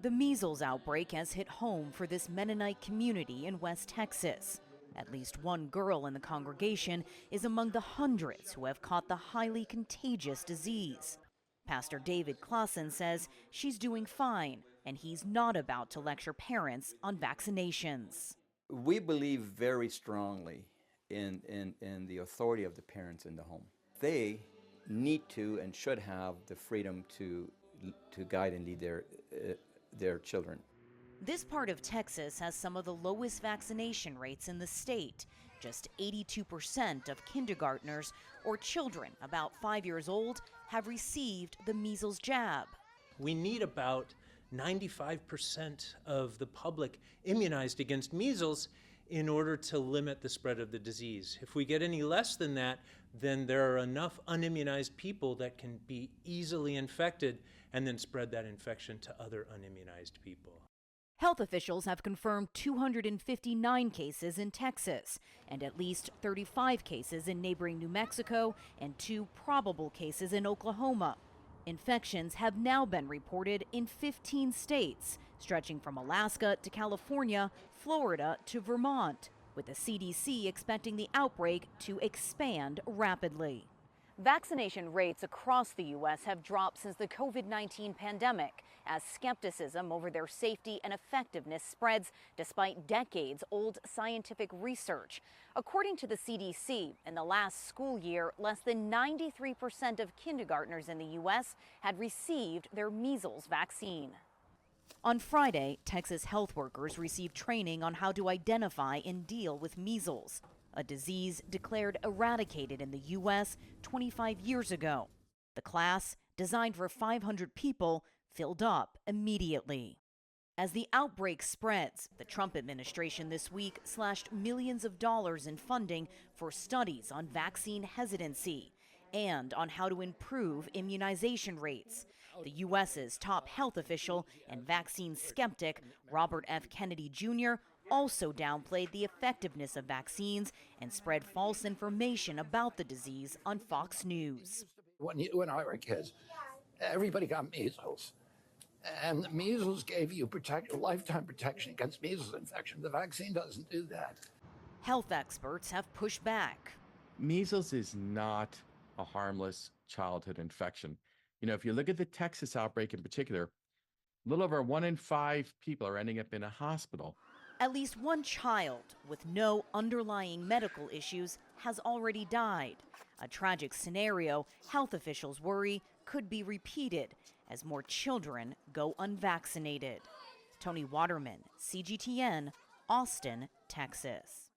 The measles outbreak has hit home for this Mennonite community in West Texas. At least one girl in the congregation is among the hundreds who have caught the highly contagious disease. Pastor David Clausen says she's doing fine, and he's not about to lecture parents on vaccinations. We believe very strongly in the authority of the parents in the home. They need to and should have the freedom to guide and lead their children. This part of Texas has some of the lowest vaccination rates in the state. Just 82% of kindergartners or children about 5 years old have received the measles jab. We need about 95% of the public immunized against measles in order to limit the spread of the disease. If we get any less than that, then there are enough unimmunized people that can be easily infected and then spread that infection to other unimmunized people. Health officials have confirmed 259 cases in Texas and at least 35 cases in neighboring New Mexico and 2 probable cases in Oklahoma. Infections have now been reported in 15 states, stretching from Alaska to California, Florida to Vermont, with the CDC expecting the outbreak to expand rapidly. Vaccination rates across the U.S. have dropped since the COVID-19 pandemic, as skepticism over their safety and effectiveness spreads despite decades-old scientific research. According to the CDC, in the last school year, less than 93% of kindergartners in the U.S. had received their measles vaccine. On Friday, Texas health workers received training on how to identify and deal with measles, a disease declared eradicated in the U.S. 25 years ago. The class, designed for 500 people, filled up immediately. As the outbreak spreads, the Trump administration this week slashed millions of dollars in funding for studies on vaccine hesitancy and on how to improve immunization rates. The U.S.'s top health official and vaccine skeptic, Robert F. Kennedy Jr., also downplayed the effectiveness of vaccines and spread false information about the disease on Fox News. When I were kids, everybody got measles. And the measles gave you lifetime protection against measles infection. The vaccine doesn't do that. Health experts have pushed back. Measles is not a harmless childhood infection. You know, if you look at the Texas outbreak in particular, a little over 1 in 5 people are ending up in a hospital. At least one child with no underlying medical issues has already died. A tragic scenario health officials worry could be repeated as more children go unvaccinated. Toni Waterman, CGTN, Austin, Texas.